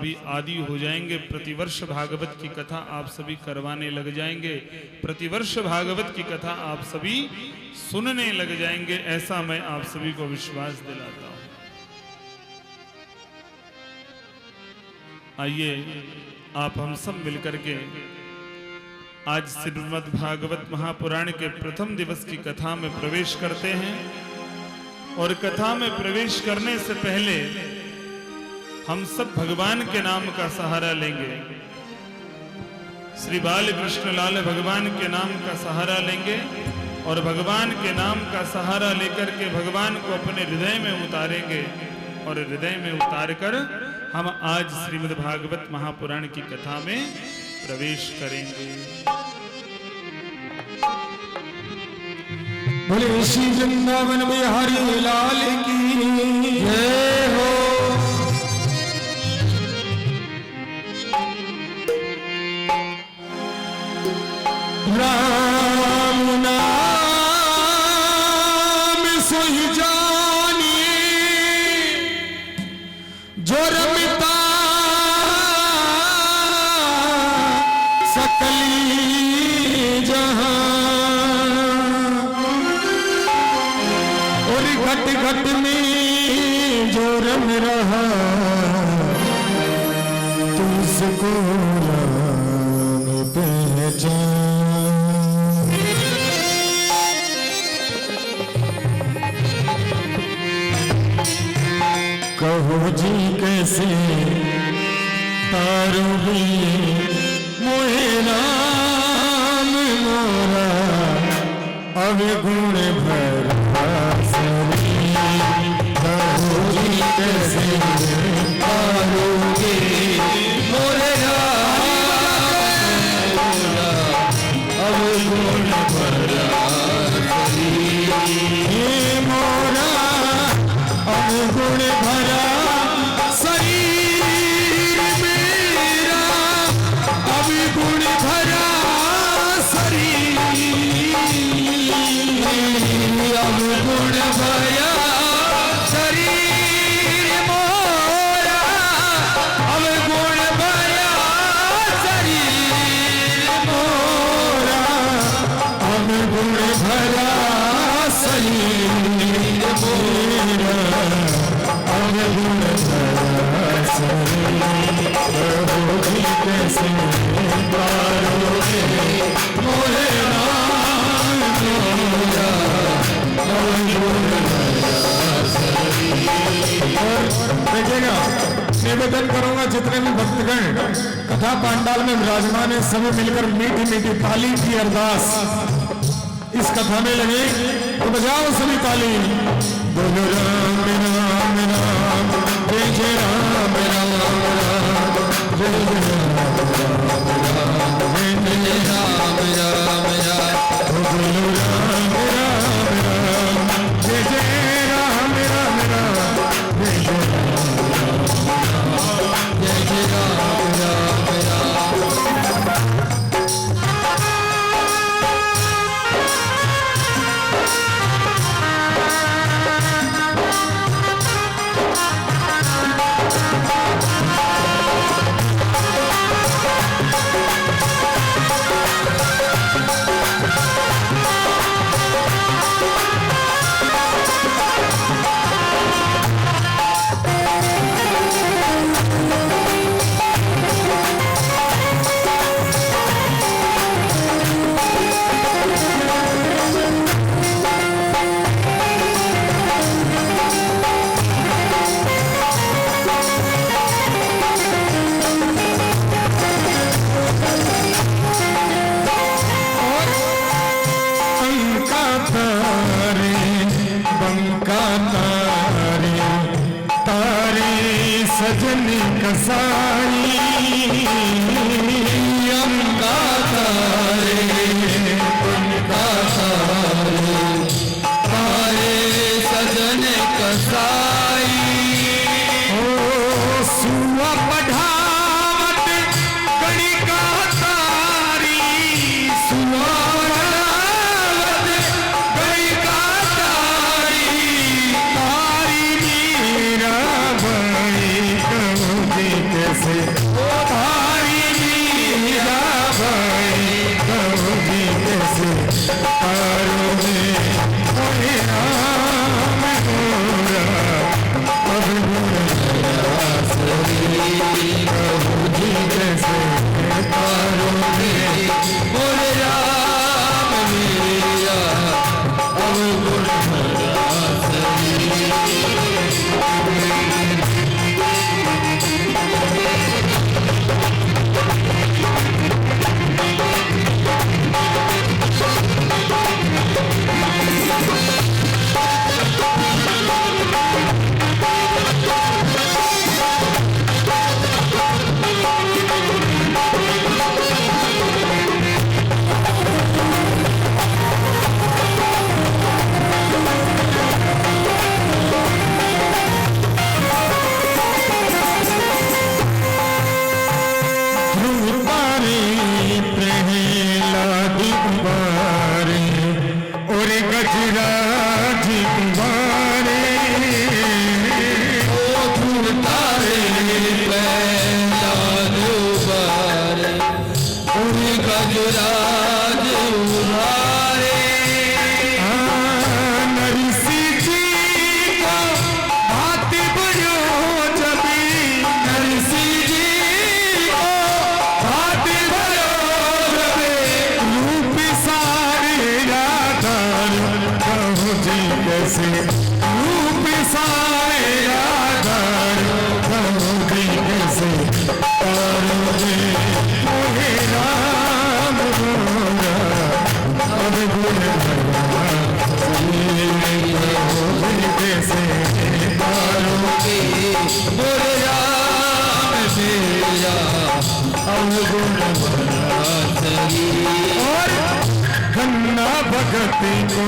सभी आदी हो जाएंगे। प्रतिवर्ष भागवत की कथा आप सभी करवाने लग जाएंगे, प्रतिवर्ष भागवत की कथा आप सभी सुनने लग जाएंगे, ऐसा मैं आप सभी को विश्वास दिलाता हूं। आइए आप हम सब मिलकर के आज श्रीमद् भागवत महापुराण के प्रथम दिवस की कथा में प्रवेश करते हैं। और कथा में प्रवेश करने से पहले हम सब भगवान के नाम का सहारा लेंगे, श्री बाल कृष्ण लाल भगवान के नाम का सहारा लेंगे और भगवान के नाम का सहारा लेकर के भगवान को अपने हृदय में उतारेंगे और हृदय में उतारकर हम आज श्रीमद् भागवत महापुराण की कथा में प्रवेश करेंगे। बोले श्री वृंदावन बिहारी लाल की जय हो। राम नाम सोई जानिए जो रमिता सकली जहां, और घट घट में जो रम रहा तुझको राम पहचान। कहो जी कैसे तारोगे मोहे नाम मोरा अवगुण भरा सरी। कहो जी कैसे तारोगे मोरे नाम मोरा अवगुण भरा सरी। मोरा अवगुण भरा शरीर मेरा अवगुण भरा शरीर, अवगुण भरा शरीर मोरा अवगुण भरा शरीर मोरा अवगुण भरा शरीर मोरा अवगुण भरा शरीर। प्रभु जी कैसे तारोगे मोरे नाम मोरा अवगुण भरा शरीर। और देखिएगा, निवेदन करूंगा जितने भी भक्तगण कथा पांडाल में विराजमान है सभी मिलकर मीठी मीठी ताली की अरदास इस कथा में लगे तो बजाओ सभी ताली। बोलो राम राम राम जय जय राम राम राम जय जय राम राम जय जय राम राम राम। बोलो राम राम राम जय जय राम राम राम जय जय राम राम जय जय राम राम राम। सजन कसाई अंका तारे उनका तारे सजन कसाई। ओ सुआ पढ़ावत गणिका तारी सुआ पढ़ावत गणिका तारी तारी मीरा बड़ी कमुदी कैसे ओ भाई मीरा भाई कहूँ जी कैसे तारोगे ओहे राम मोरा अब मोरा सरी कहूँ जी कैसे तारोगे ओहे राम मेरा अब मोरा सरी रूप सारे आधार कहूँगी कैसे तारोगे ओहे राम मोरा अब गुण कहूँगी कैसे तारोगे ओहे राम मेरा अब गुण और गन्ना भगत को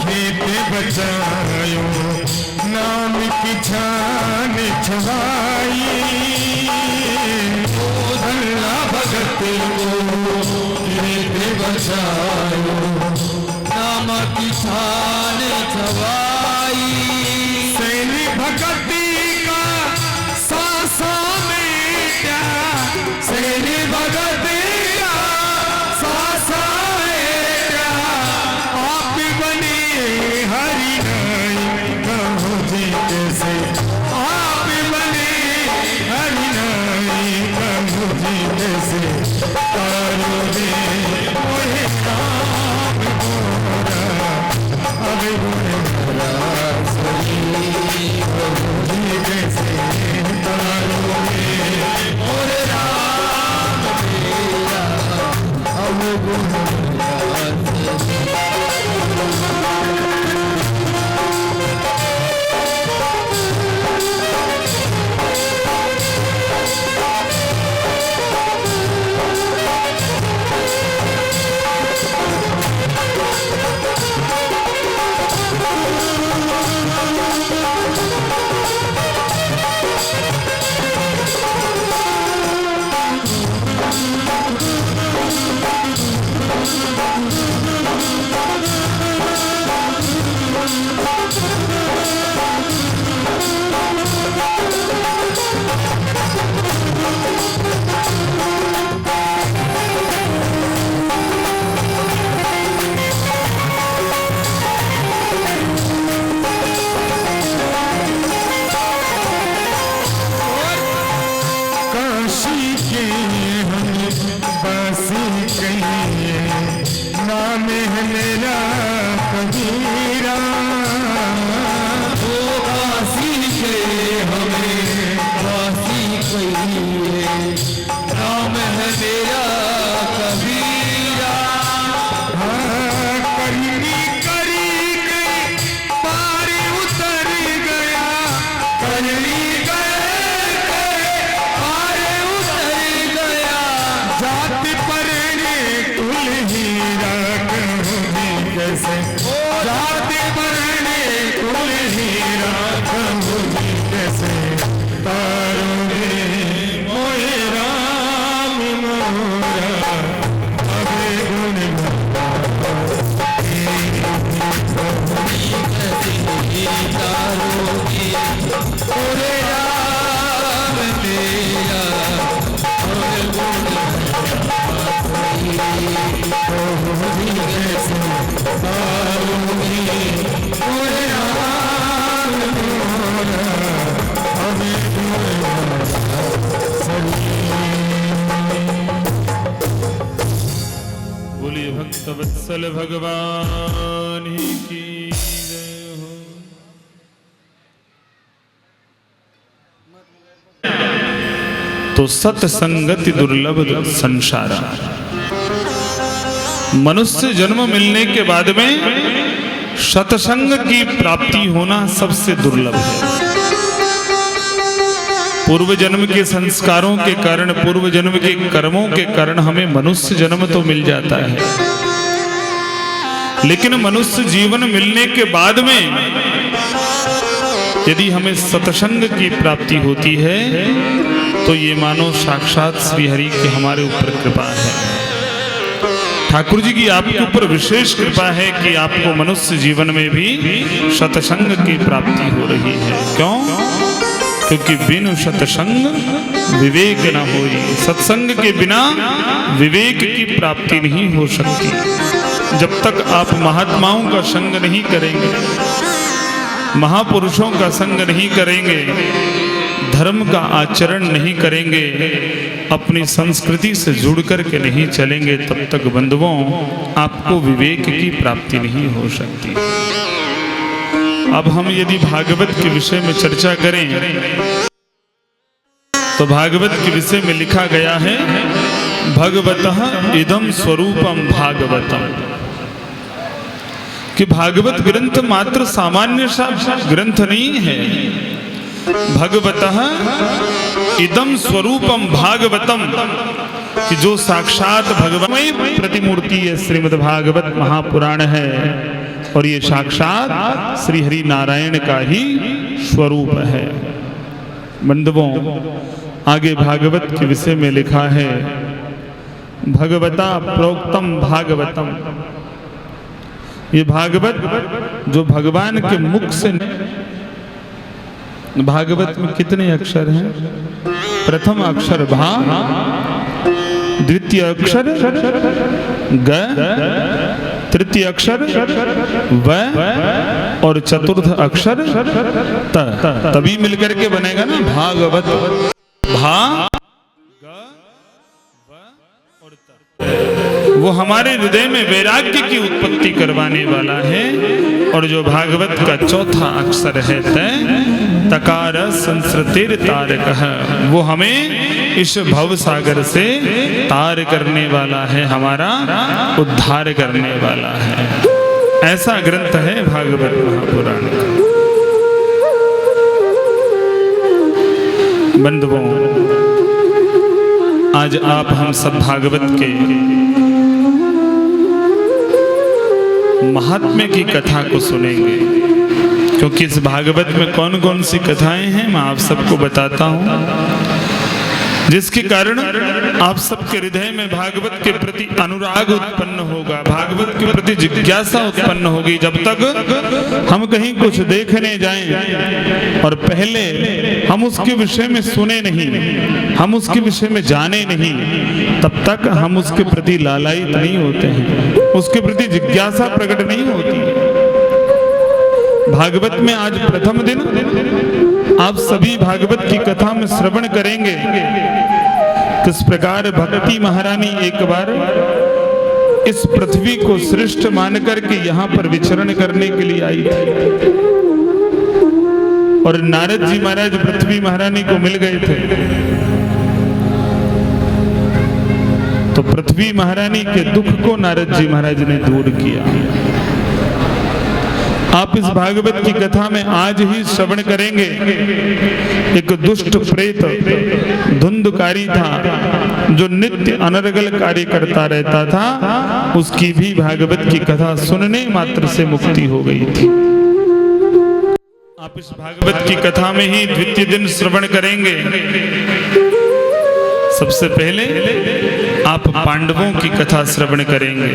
खेत बचायो नाम की छान छवाई गन्ना भगत को खेत बचायो नाम की छान छवाई सैनी भगती का सासा में क्या सैनी भगती का सासा हरि नाई कहूँ जी कैसे आप बने हरि नाई कहूँ जी कैसे तारोगे ओहे राम मोरा अब मोरा सही कहूँ जी कैसे तारोगे ओहे राम मेरा अब मोरा सही नाम है मेरा कबीरा ओ काशी के हमें काशी कहिए नाम है मेरा कबीरा हाँ करी करी के पार उतर गया करी कैसे जाते बरने कुल हीरा कहूँगी कैसे तारोगे ओहे राम मोरा बोलिए भक्त वत्सल भगवान की जय हो। तो सत्संगति दुर्लभ संसारा, मनुष्य जन्म मिलने के बाद में सत्संग की प्राप्ति होना सबसे दुर्लभ है। पूर्व जन्म के संस्कारों के कारण, पूर्व जन्म के कर्मों के कारण हमें मनुष्य जन्म तो मिल जाता है, लेकिन मनुष्य जीवन मिलने के बाद में यदि हमें सत्संग की प्राप्ति होती है तो ये मानो साक्षात श्री हरि की हमारे ऊपर कृपा है। ठाकुर जी की आपके ऊपर विशेष कृपा है कि आपको मनुष्य जीवन में भी सत्संग की प्राप्ति हो रही है। क्यों? क्योंकि बिनु सत्संग विवेक न होई। सत्संग के बिना विवेक की प्राप्ति नहीं हो सकती। जब तक आप महात्माओं का संग नहीं करेंगे, महापुरुषों का संग नहीं करेंगे, धर्म का आचरण नहीं करेंगे, अपनी संस्कृति से जुड़ करके नहीं चलेंगे, तब तक बंधुओं आपको विवेक की प्राप्ति नहीं हो सकती। अब हम यदि भागवत के विषय में चर्चा करें तो भागवत के विषय में लिखा गया है भगवतः इदं स्वरूपम भागवतम, कि भागवत ग्रंथ मात्र सामान्य सा ग्रंथ नहीं है। भगवतः इदं स्वरूपम भागवतम, कि जो साक्षात भगवत प्रतिमूर्ति है, श्रीमद् भागवत महापुराण है, और ये साक्षात श्री हरि नारायण का ही स्वरूप है। बंधुओं, आगे भागवत के विषय में लिखा है भगवता प्रोक्तम भागवतम। ये भागवत जो भगवान के मुख से, भागवत में कितने अक्षर हैं? प्रथम अक्षर भा, द्वितीय अक्षर ग, तृतीय अक्षर व और चतुर्थ अक्षर त, तभी मिलकर के बनेगा ना भागवत। भा ग व और त, वो हमारे हृदय में वैराग्य की उत्पत्ति करवाने वाला है। और जो भागवत का चौथा अक्षर है त, तकार संस्कृतिर तारकः, वो हमें इस भव सागर से तार करने वाला है, हमारा उद्धार करने वाला है। ऐसा ग्रंथ है भागवत महापुराण का। बंधुओं, आज आप हम सब भागवत के महात्म्य की कथा को सुनेंगे, क्योंकि इस भागवत में कौन कौन सी कथाएं हैं मैं आप सबको बताता हूं, जिसके कारण आप सबके हृदय में भागवत के प्रति अनुराग उत्पन्न होगा, भागवत के प्रति जिज्ञासा उत्पन्न होगी। जब तक हम कहीं कुछ देखने जाएं और पहले हम उसके विषय में सुने नहीं, हम उसके विषय में जाने नहीं, तब तक हम उसके प्रति लालायित नहीं होते हैं, उसके प्रति जिज्ञासा प्रकट नहीं होती है। भागवत में आज प्रथम दिन आप सभी भागवत की कथा में श्रवण करेंगे किस प्रकार भक्ति महारानी एक बार इस पृथ्वी को श्रेष्ठ मान करके यहाँ पर विचरण करने के लिए आई थी, और नारद जी महाराज पृथ्वी महारानी को मिल गए थे। तो पृथ्वी महारानी के दुख को नारद जी महाराज ने दूर किया। आप इस भागवत की कथा में आज ही श्रवण करेंगे, एक दुष्ट प्रेत धुंधकारी था जो नित्य अनर्गल कार्य करता रहता था, उसकी भी भागवत की कथा सुनने मात्र से मुक्ति हो गई थी। आप इस भागवत की कथा में ही द्वितीय दिन श्रवण करेंगे। सबसे पहले आप पांडवों की कथा श्रवण करेंगे,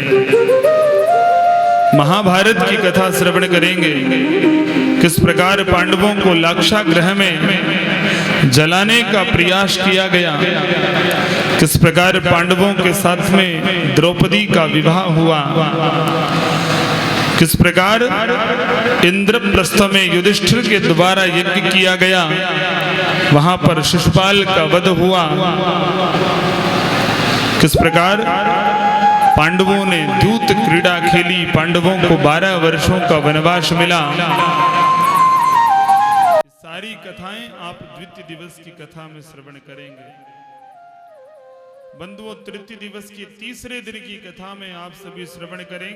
महाभारत की कथा श्रवण करेंगे, किस प्रकार पांडवों को लाक्षागृह में जलाने का प्रयास किया गया, किस प्रकार पांडवों के साथ में द्रौपदी का विवाह हुआ, किस प्रकार इंद्रप्रस्थ में युधिष्ठिर के द्वारा यज्ञ किया गया, वहां पर शिशुपाल का वध हुआ, किस प्रकार पांडवों ने दूत क्रीड़ा खेली, पांडवों को 12 वर्षों का वनवास मिला। सारी कथाएं आप द्वितीय दिवस की कथा में श्रवण करेंगे। बंधुओं, तृतीय दिवस की तीसरे दिन की कथा में आप सभी श्रवण करेंगे।